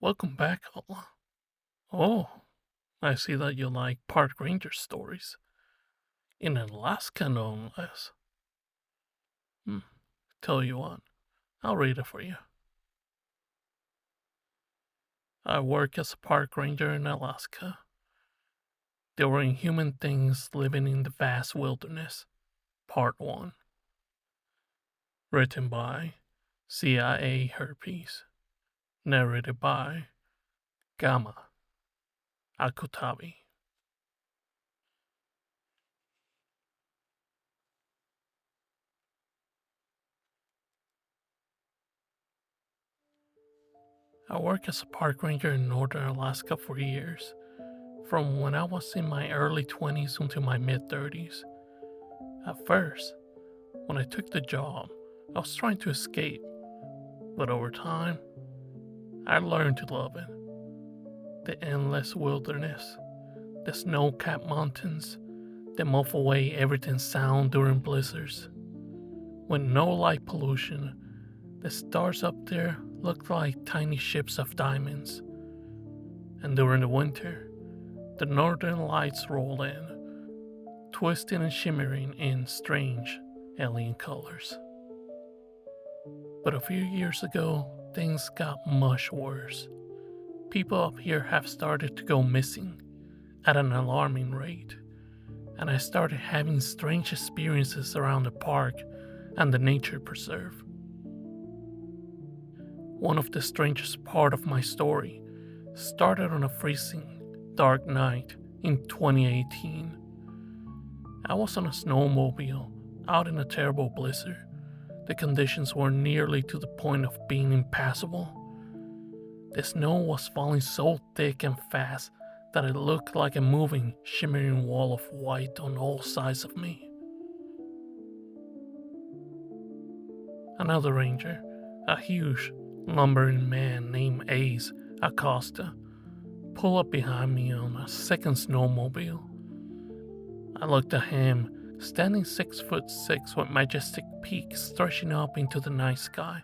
Welcome back, Allan. Oh, I see that you like Park Ranger stories. In Alaska, no less. Hmm. Tell you what, I'll read it for you. I work as a park ranger in Alaska. There were inhuman things living in the vast wilderness. Part 1. Written by CIAHerpes. Narrated by Gamma Akutabi. I worked as a park ranger in northern Alaska for years, from when I was in my early 20s until my mid 30s. At first, when I took the job, I was trying to escape, but over time, I learned to love it. The endless wilderness, the snow-capped mountains that muffle away everything sound during blizzards. With no light pollution, the stars up there looked like tiny ships of diamonds. And during the winter, the northern lights roll in, twisting and shimmering in strange alien colors. But a few years ago, things got much worse. People up here have started to go missing at an alarming rate, and I started having strange experiences around the park and the nature preserve. One of the strangest part of my story started on a freezing, dark night in 2018. I was on a snowmobile out in a terrible blizzard. The conditions were nearly to the point of being impassable. The snow was falling so thick and fast that it looked like a moving, shimmering wall of white on all sides of me. Another ranger, a huge, lumbering man named Ace Acosta, pulled up behind me on a second snowmobile. I looked at him, standing 6'6" with majestic peaks stretching up into the night sky,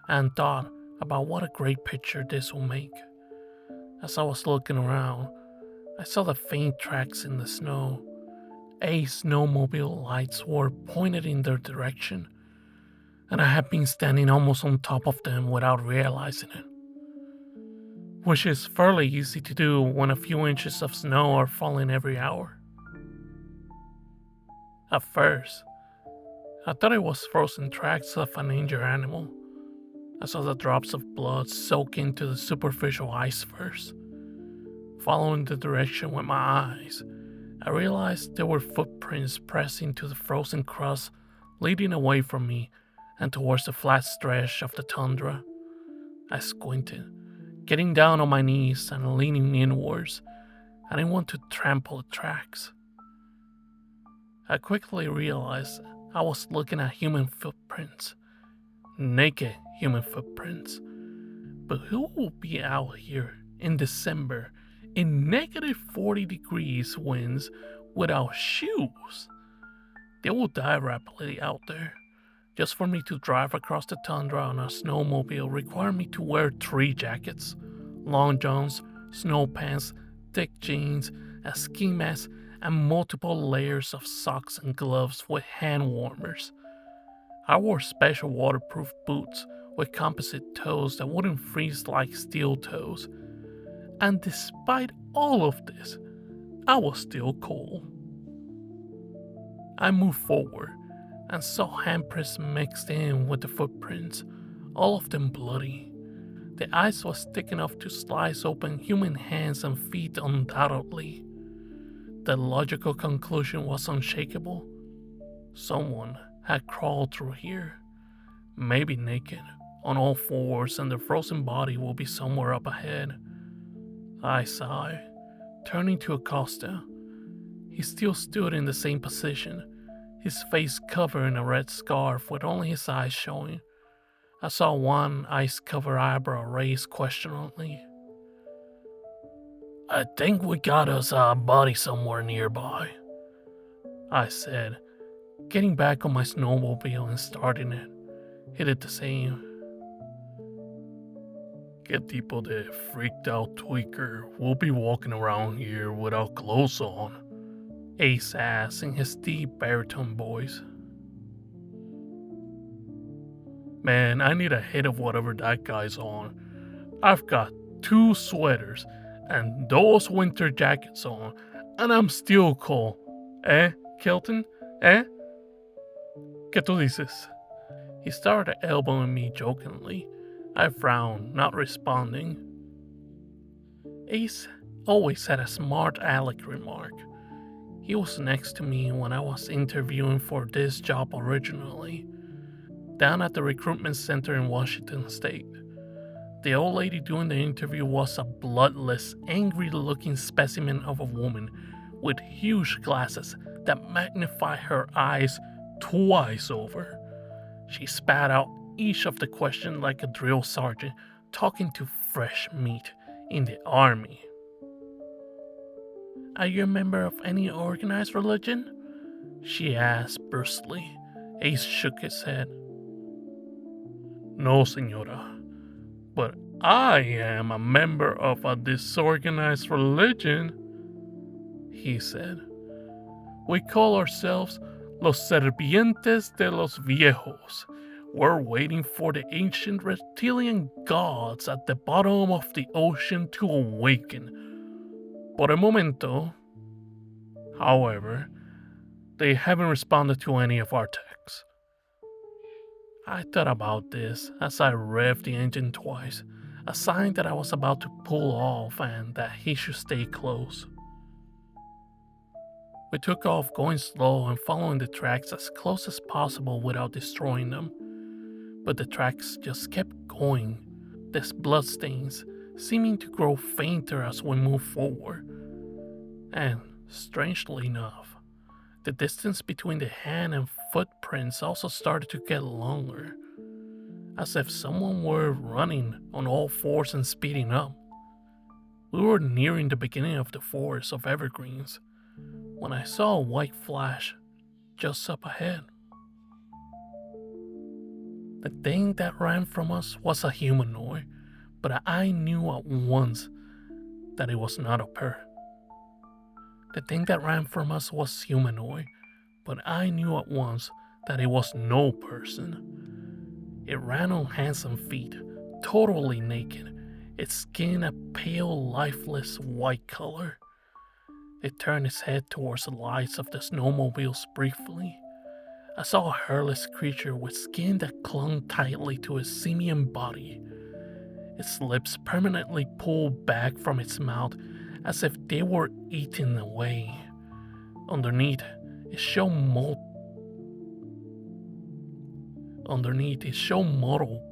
and thought about what a great picture this will make. As I was looking around, I saw the faint tracks in the snow. Ace snowmobile lights were pointed in their direction, and I had been standing almost on top of them without realizing it. Which is fairly easy to do when a few inches of snow are falling every hour. At first, I thought it was frozen tracks of an injured animal. I saw the drops of blood soak into the superficial ice first. Following the direction with my eyes, I realized there were footprints pressing to the frozen crust, leading away from me and towards the flat stretch of the tundra. I squinted, getting down on my knees and leaning inwards. I didn't want to trample the tracks. I quickly realized I was looking at human footprints. Naked human footprints. But who will be out here in December in negative 40 degrees winds without shoes? They will die rapidly out there. Just for me to drive across the tundra on a snowmobile required me to wear 3 jackets, long johns, snow pants, thick jeans, a ski mask, and multiple layers of socks and gloves with hand warmers. I wore special waterproof boots with composite toes that wouldn't freeze like steel toes. And despite all of this, I was still cold. I moved forward and saw handprints mixed in with the footprints, all of them bloody. The ice was thick enough to slice open human hands and feet undoubtedly. The logical conclusion was unshakable. Someone had crawled through here, maybe naked, on all fours, and their frozen body will be somewhere up ahead. I sighed, turning to Acosta. He still stood in the same position, his face covered in a red scarf with only his eyes showing. I saw one ice-covered eyebrow raised questioningly. "I think we got us a body somewhere nearby," I said, getting back on my snowmobile and starting it. He did the same. Que tipo de freaked out tweaker will be walking around here without clothes on? Ace asked in his deep baritone voice. Man, I need a hit of whatever that guy's on. I've got 2 sweaters and those winter jackets on, and I'm still cold. Kelton? ¿Qué tú dices? He started elbowing me jokingly. I frowned, not responding. Ace always had a smart aleck remark. He was next to me when I was interviewing for this job originally, down at the recruitment center in Washington State. The old lady doing the interview was a bloodless, angry-looking specimen of a woman with huge glasses that magnified her eyes twice over. She spat out each of the questions like a drill sergeant talking to fresh meat in the army. Are you a member of any organized religion? She asked brusquely. Ace shook his head. No, senora. But I am a member of a disorganized religion, he said. We call ourselves Los Servientes de los Viejos. We're waiting for the ancient reptilian gods at the bottom of the ocean to awaken. Por el momento, however, they haven't responded to any of our texts. I thought about this as I revved the engine twice, a sign that I was about to pull off and that he should stay close. We took off going slow and following the tracks as close as possible without destroying them. But the tracks just kept going, these bloodstains seeming to grow fainter as we moved forward. And, strangely enough, the distance between the hand and footprints also started to get longer, as if someone were running on all fours and speeding up. We were nearing the beginning of the forest of evergreens when I saw a white flash just up ahead. The thing that ran from us was a humanoid, but I knew at once that it was not a person. The thing that ran from us was humanoid, but I knew at once that it was no person. It ran on hands and feet, totally naked, its skin a pale, lifeless white color. It turned its head towards the lights of the snowmobiles briefly. I saw a hairless creature with skin that clung tightly to its simian body. Its lips permanently pulled back from its mouth as if they were eaten away. Underneath, it showed mottled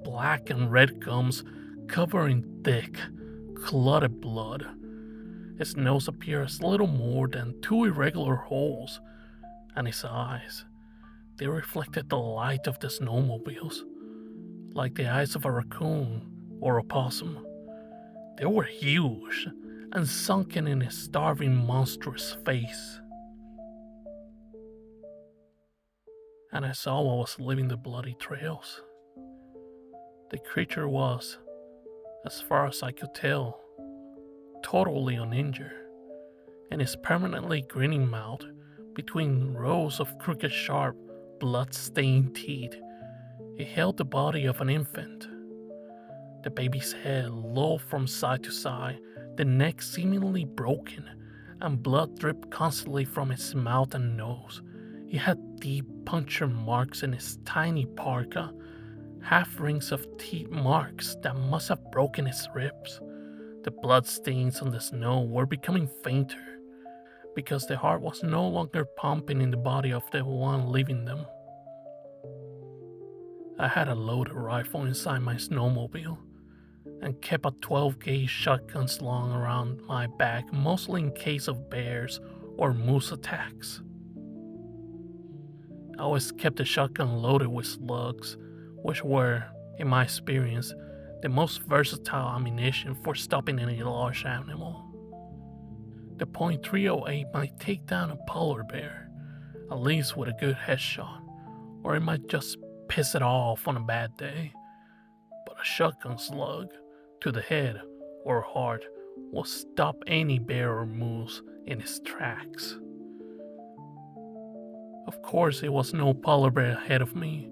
black and red gums covering thick, clotted blood. Its nose appeared as little more than 2 irregular holes, and its eyes, they reflected the light of the snowmobiles, like the eyes of a raccoon or a possum. They were huge and sunken in his starving, monstrous face. And I saw what was leaving the bloody trails. The creature was, as far as I could tell, totally uninjured, and his permanently grinning mouth, between rows of crooked, sharp, blood-stained teeth, it held the body of an infant. The baby's head lolled from side to side, the neck seemingly broken, and blood dripped constantly from its mouth and nose. It had deep puncture marks in its tiny parka, half rings of teeth marks that must have broken its ribs. The blood stains on the snow were becoming fainter, because the heart was no longer pumping in the body of the one leaving them. I had a loaded rifle inside my snowmobile, and kept a 12-gauge shotgun slung around my back, mostly in case of bears or moose attacks. I always kept the shotgun loaded with slugs, which were, in my experience, the most versatile ammunition for stopping any large animal. The .308 might take down a polar bear, at least with a good headshot, or it might just piss it off on a bad day. But a shotgun slug, to the head or heart will stop any bear or moose in its tracks. Of course, it was no polar bear ahead of me.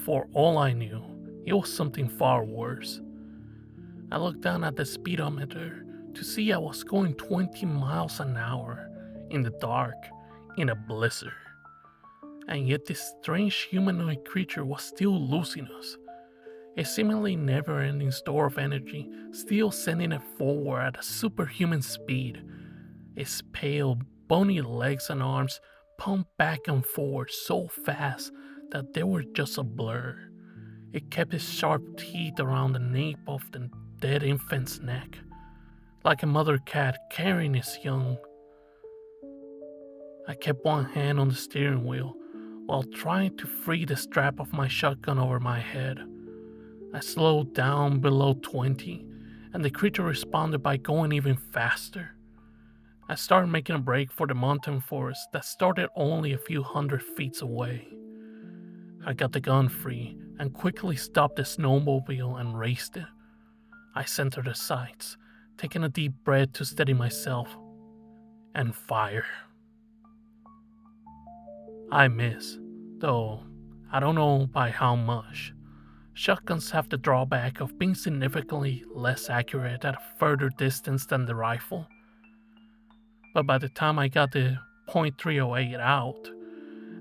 For all I knew, it was something far worse. I looked down at the speedometer to see I was going 20 miles an hour in the dark in a blizzard. And yet this strange humanoid creature was still losing us. A seemingly never-ending store of energy still sending it forward at a superhuman speed. Its pale, bony legs and arms pumped back and forward so fast that they were just a blur. It kept its sharp teeth around the nape of the dead infant's neck, like a mother cat carrying its young. I kept one hand on the steering wheel while trying to free the strap of my shotgun over my head. I slowed down below 20, and the creature responded by going even faster. I started making a break for the mountain forest that started only a few hundred feet away. I got the gun free and quickly stopped the snowmobile and raced it. I centered the sights, taking a deep breath to steady myself, and fire. I miss, though I don't know by how much. Shotguns have the drawback of being significantly less accurate at a further distance than the rifle. But by the time I got the .308 out,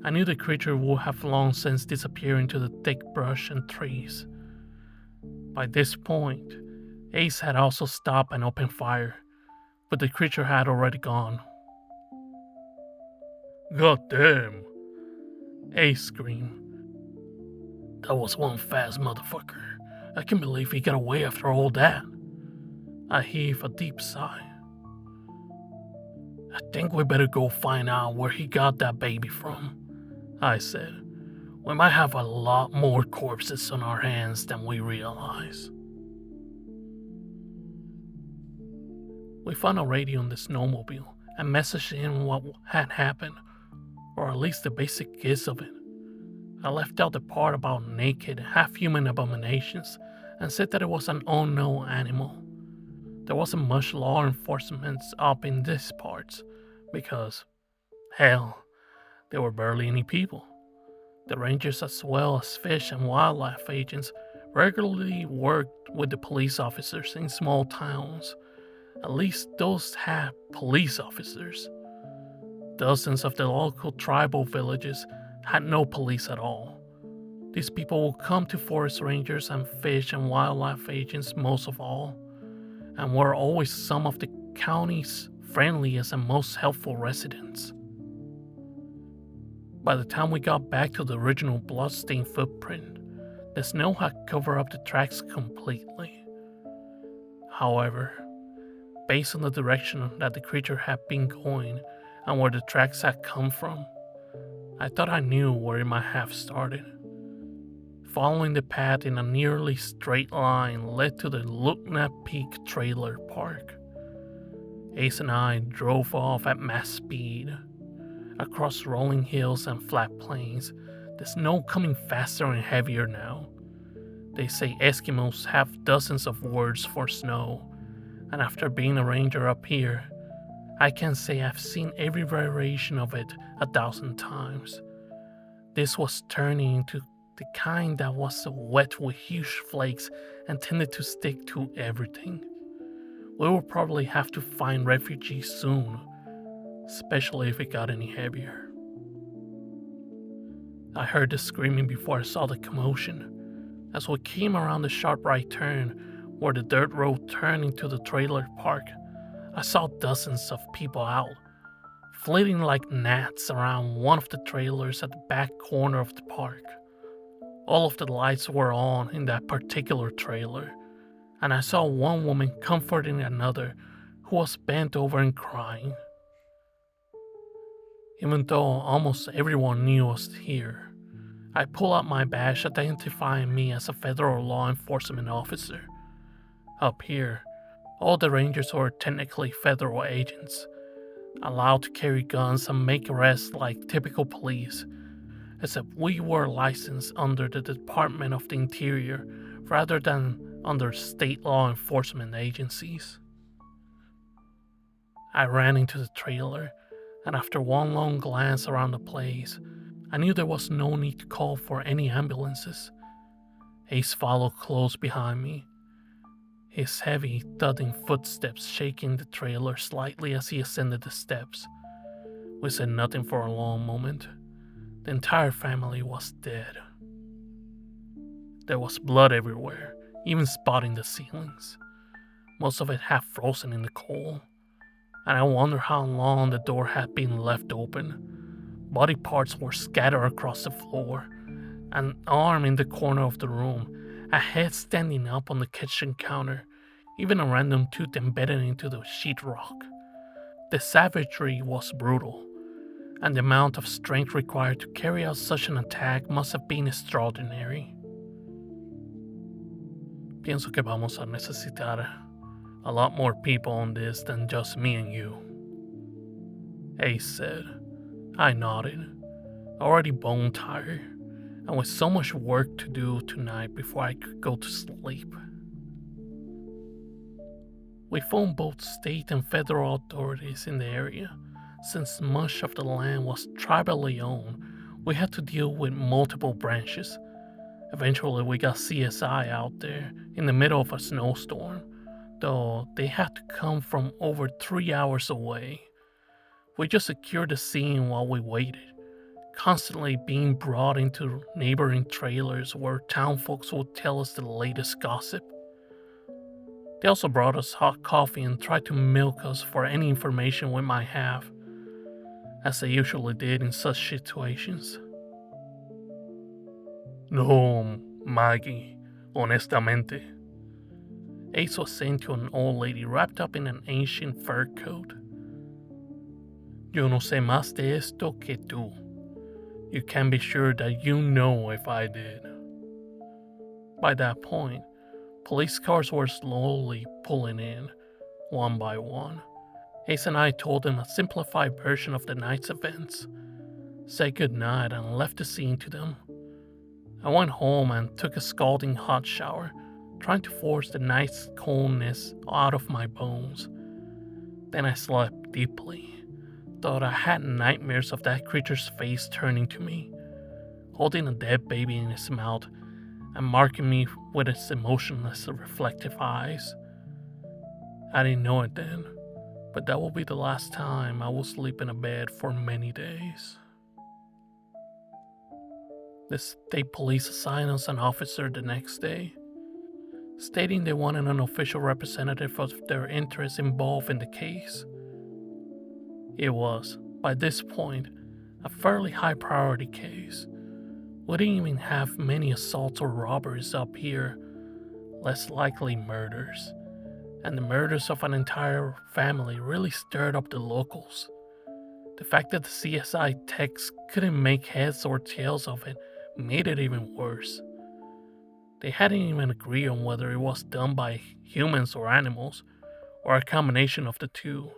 I knew the creature would have long since disappeared into the thick brush and trees. By this point, Ace had also stopped and opened fire, but the creature had already gone. "God damn!" Ace screamed. "That was one fast motherfucker. I can't believe he got away after all that." I heaved a deep sigh. "I think we better go find out where he got that baby from," I said. "We might have a lot more corpses on our hands than we realize." We found a radio on the snowmobile and messaged in what had happened, or at least the basic gist of it. I left out the part about naked, half-human abominations and said that it was an unknown animal. There wasn't much law enforcement up in these parts because, hell, there were barely any people. The rangers, as well as fish and wildlife agents, regularly worked with the police officers in small towns. At least those had police officers. Dozens of the local tribal villages had no police at all. These people would come to forest rangers and fish and wildlife agents most of all, and were always some of the county's friendliest and most helpful residents. By the time we got back to the original bloodstained footprint, the snow had covered up the tracks completely. However, based on the direction that the creature had been going and where the tracks had come from, I thought I knew where it might have started. Following the path in a nearly straight line led to the Lugna Peak Trailer Park. Ace and I drove off at mass speed, across rolling hills and flat plains, the snow coming faster and heavier now. They say Eskimos have dozens of words for snow, and after being a ranger up here, I can say I've seen every variation of it 1,000 times. This was turning into the kind that was wet with huge flakes and tended to stick to everything. We will probably have to find refugees soon, especially if it got any heavier. I heard the screaming before I saw the commotion. As we came around the sharp right turn where the dirt road turned into the trailer park, I saw dozens of people out, flitting like gnats around one of the trailers at the back corner of the park. All of the lights were on in that particular trailer, and I saw one woman comforting another who was bent over and crying. Even though almost everyone knew us here, I pulled out my badge identifying me as a federal law enforcement officer. Up here, all the rangers were technically federal agents, allowed to carry guns and make arrests like typical police, except we were licensed under the Department of the Interior rather than under state law enforcement agencies. I ran into the trailer, and after one long glance around the place, I knew there was no need to call for any ambulances. Ace followed close behind me, his heavy, thudding footsteps shaking the trailer slightly as he ascended the steps. We said nothing for a long moment. The entire family was dead. There was blood everywhere, even spotting the ceilings. Most of it half frozen in the cold, and I wondered how long the door had been left open. Body parts were scattered across the floor, an arm in the corner of the room, a head standing up on the kitchen counter, even a random tooth embedded into the sheetrock. The savagery was brutal, and the amount of strength required to carry out such an attack must have been extraordinary. Pienso que vamos a necesitar a lot more people on this than just me and you, Ace said. I nodded, already bone tired, and with so much work to do tonight before I could go to sleep. We phoned both state and federal authorities in the area. Since much of the land was tribally owned, we had to deal with multiple branches. Eventually, we got CSI out there in the middle of a snowstorm, though they had to come from over 3 hours away. We just secured the scene while we waited, constantly being brought into neighboring trailers where townfolks would tell us the latest gossip. They also brought us hot coffee and tried to milk us for any information we might have, as they usually did in such situations. No, Maggie, honestamente, Ace was saying to an old lady wrapped up in an ancient fur coat. Yo no sé más de esto que tú. You can be sure that you know if I did. By that point, police cars were slowly pulling in, one by one. Ace and I told them a simplified version of the night's events, said goodnight, and left the scene to them. I went home and took a scalding hot shower, trying to force the night's coldness out of my bones. Then I slept deeply, though I had nightmares of that creature's face turning to me, holding a dead baby in its mouth and marking me with its emotionless, reflective eyes. I didn't know it then, but that will be the last time I will sleep in a bed for many days. The state police assigned us an officer the next day, stating they wanted an official representative of their interests involved in the case. It was, by this point, a fairly high priority case. We didn't even have many assaults or robberies up here, less likely murders, and the murders of an entire family really stirred up the locals. The fact that the CSI techs couldn't make heads or tails of it made it even worse. They hadn't even agreed on whether it was done by humans or animals, or a combination of the two.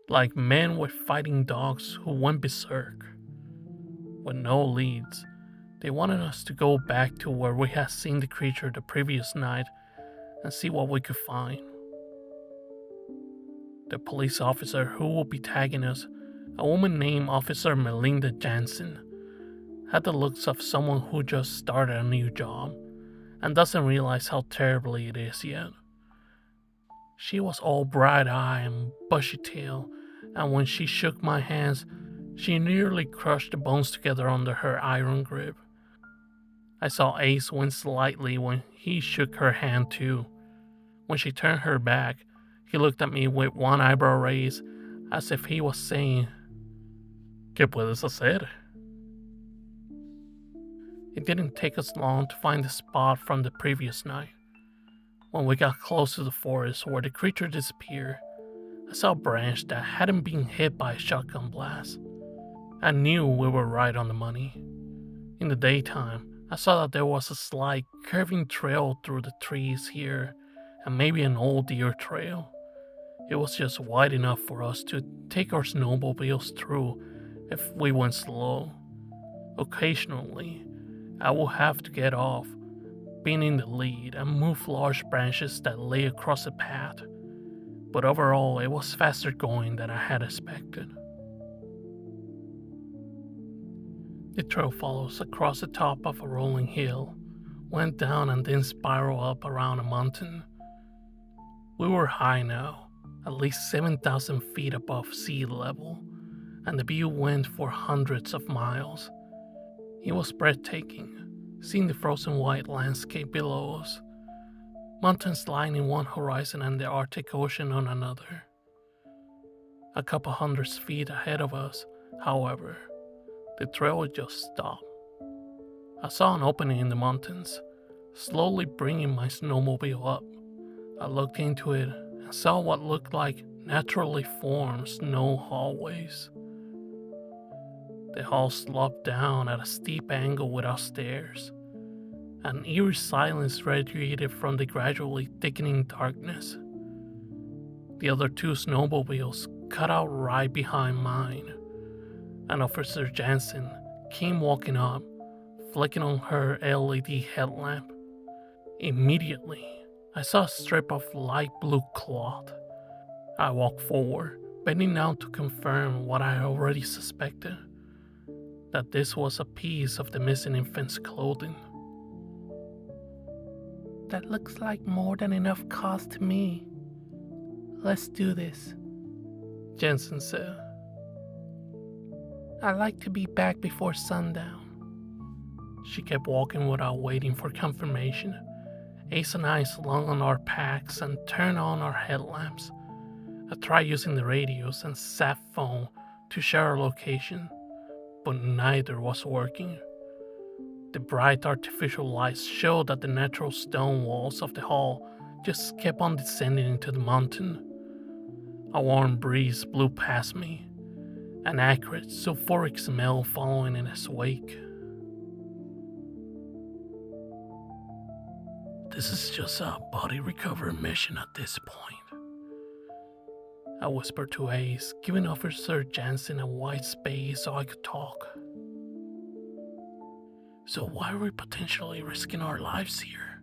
Like men with fighting dogs who went berserk. With no leads, they wanted us to go back to where we had seen the creature the previous night and see what we could find. The police officer who will be tagging us, a woman named Officer Melinda Jansen, had the looks of someone who just started a new job and doesn't realize how terribly it is yet. She was all bright eye and bushy tail, and when she shook my hands, she nearly crushed the bones together under her iron grip. I saw Ace wince slightly when he shook her hand too. When she turned her back, he looked at me with one eyebrow raised, as if he was saying, ¿Qué puedes hacer? It didn't take us long to find the spot from the previous night. When we got close to the forest where the creature disappeared, I saw a branch that hadn't been hit by a shotgun blast. I knew we were right on the money. In the daytime, I saw that there was a slight curving trail through the trees here, and maybe an old deer trail. It was just wide enough for us to take our snowmobiles through if we went slow. Occasionally, I will have to get off, being in the lead and moved large branches that lay across the path, but overall it was faster going than I had expected. The trail follows across the top of a rolling hill, went down and then spiraled up around a mountain. We were high now, at least 7,000 feet above sea level, and the view went for hundreds of miles. It was breathtaking, seeing the frozen white landscape below us, mountains lining one horizon and the Arctic Ocean on another. A couple hundred feet ahead of us, however, the trail just stopped. I saw an opening in the mountains, slowly bringing my snowmobile up. I looked into it and saw what looked like naturally formed snow hallways. The hall sloped down at a steep angle without stairs. An eerie silence radiated from the gradually thickening darkness. The other two snowmobiles cut out right behind mine, and Officer Jansen came walking up, flicking on her LED headlamp. Immediately, I saw a strip of light blue cloth. I walked forward, bending down to confirm what I already suspected, that this was a piece of the missing infant's clothing. "That looks like more than enough cost to me. Let's do this," Jensen said. "I'd like to be back before sundown." She kept walking without waiting for confirmation. Ace and I slung on our packs and turned on our headlamps. I tried using the radios and sat phone to share our location, but neither was working. The bright artificial lights showed that the natural stone walls of the hall just kept on descending into the mountain. A warm breeze blew past me, an acrid sulfuric smell following in its wake. "This is just a body recovery mission at this point," I whispered to Ace, giving Officer Jansen a wide space so I could talk. "So why are we potentially risking our lives here?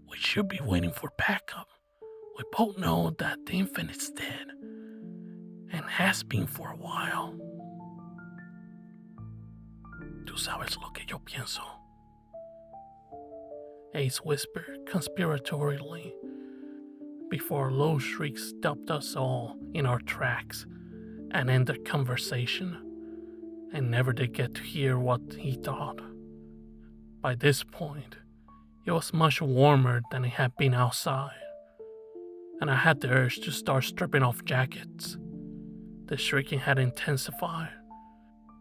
We should be waiting for backup. We both know that the infant is dead, and has been for a while." "Tú sabes lo que yo pienso," Ace whispered conspiratorially, before a low shriek stopped us all in our tracks and ended conversation. I never did get to hear what he thought. By this point, it was much warmer than it had been outside, and I had the urge to start stripping off jackets. The shrieking had intensified,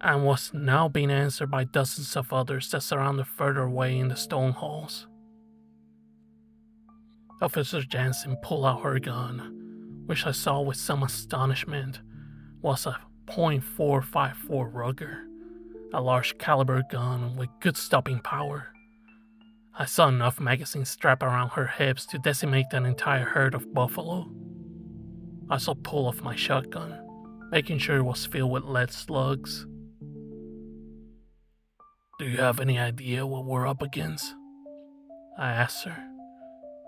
and was now being answered by dozens of others that surrounded further away in the stone halls. Officer Jansen pulled out her gun, which I saw with some astonishment was a .454 Ruger, a large caliber gun with good stopping power. I saw enough magazines strapped around her hips to decimate an entire herd of buffalo. I saw pull off my shotgun, making sure it was filled with lead slugs. "Do you have any idea what we're up against?" I asked her.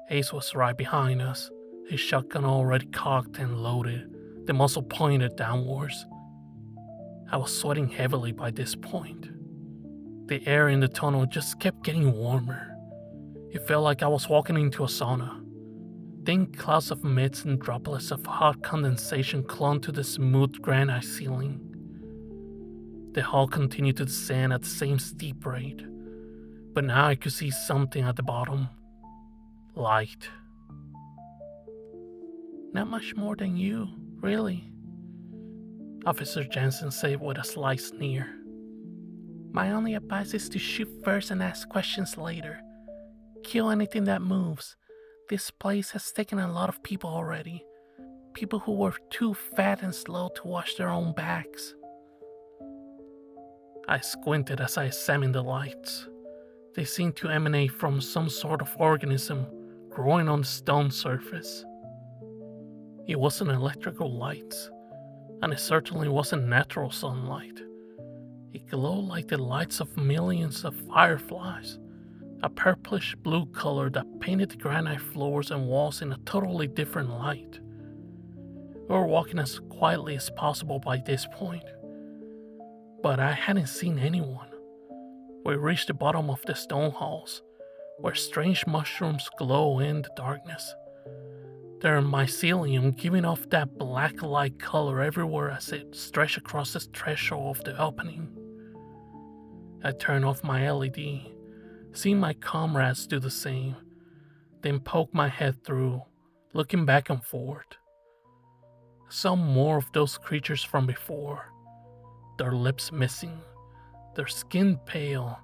Ace was right behind us, his shotgun already cocked and loaded, the muzzle pointed downwards. I was sweating heavily by this point. The air in the tunnel just kept getting warmer. It felt like I was walking into a sauna. Thin clouds of mist and droplets of hot condensation clung to the smooth granite ceiling. The hall continued to descend at the same steep rate, but now I could see something at the bottom. Light. "Not much more than you, really," Officer Jansen said with a slight sneer. "My only advice is to shoot first and ask questions later. Kill anything that moves. This place has taken a lot of people already. People who were too fat and slow to watch their own backs." I squinted as I examined the lights. They seemed to emanate from some sort of organism growing on the stone surface. It wasn't electrical lights, and it certainly wasn't natural sunlight. It glowed like the lights of millions of fireflies, a purplish blue color that painted the granite floors and walls in a totally different light. We were walking as quietly as possible by this point, but I hadn't seen anyone. We reached the bottom of the stone halls, where strange mushrooms glow in the darkness. Their mycelium giving off that black light color everywhere as it stretched across the threshold of the opening. I turned off my LED, seeing my comrades do the same, then poked my head through, looking back and forth. I saw more of those creatures from before, their lips missing, their skin pale,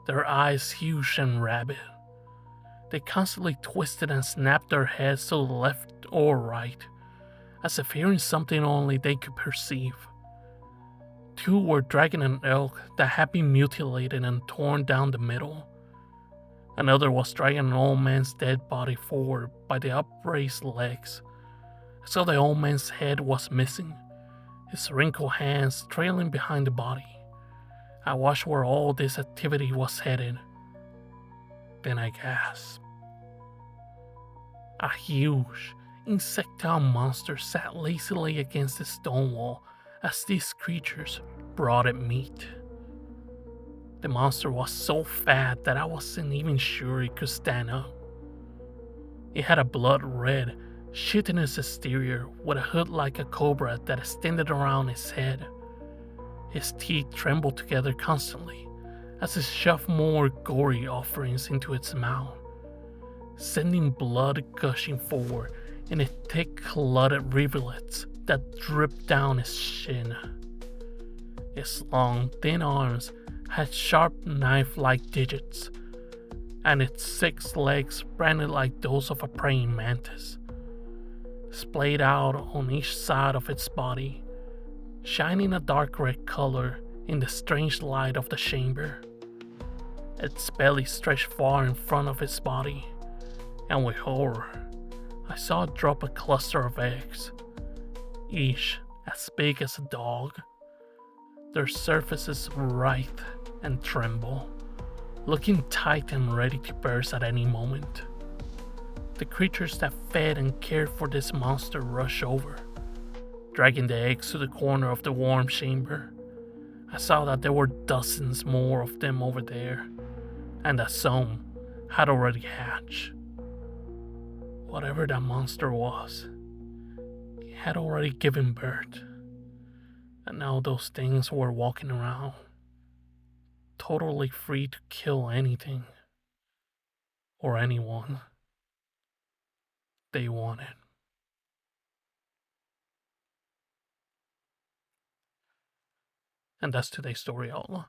their eyes huge and rabid. They constantly twisted and snapped their heads to the left or right, as if hearing something only they could perceive. Two were dragging an elk that had been mutilated and torn down the middle. Another was dragging an old man's dead body forward by the upraised legs. I saw the old man's head was missing, his wrinkled hands trailing behind the body. I watched where all this activity was headed. Then I gasped. A huge, insectile monster sat lazily against the stone wall as these creatures brought it meat. The monster was so fat that I wasn't even sure it could stand up. It had a blood red, chitinous exterior with a hood like a cobra that extended around its head. His teeth trembled together constantly as it shoved more gory offerings into its mouth, sending blood gushing forward in a thick, clotted rivulets that dripped down its shin. Its long, thin arms had sharp knife-like digits, and its 6 legs branded like those of a praying mantis, splayed out on each side of its body, shining a dark red color in the strange light of the chamber. Its belly stretched far in front of its body, and with horror, I saw it drop a cluster of eggs, each as big as a dog. Their surfaces writhe and tremble, looking tight and ready to burst at any moment. The creatures that fed and cared for this monster rushed over, dragging the eggs to the corner of the warm chamber. I saw that there were dozens more of them over there, and that some had already hatched. Whatever that monster was, it had already given birth, and now those things were walking around, totally free to kill anything or anyone they wanted. And that's today's story, Outlaw.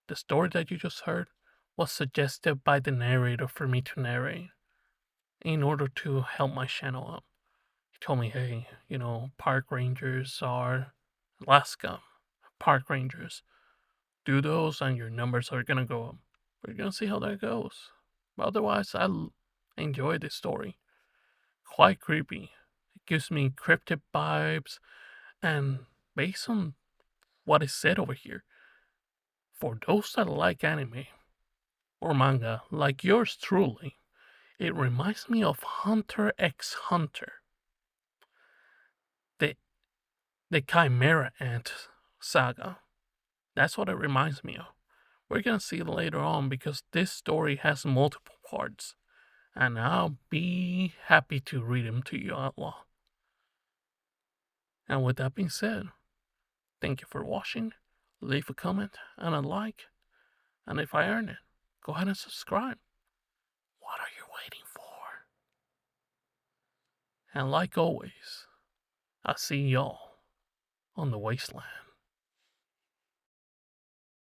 The story that you just heard was suggested by the narrator for me to narrate in order to help my channel up. He told me, hey, park rangers are Alaskan Park Rangers. Do those and your numbers are gonna go up. We're gonna see how that goes. But otherwise, I enjoy this story. Quite creepy. It gives me cryptic vibes, and based on what is said over here, for those that like anime or manga like yours truly, it reminds me of Hunter x Hunter, the Chimera Ant saga. That's what it reminds me of. We're gonna see it later on because this story has multiple parts, and I'll be happy to read them to you, Outlaw. And with that being said, thank you for watching. Leave a comment and a like, and if I earn it, go ahead and subscribe. What are you waiting for? And like always, I'll see y'all on the wasteland.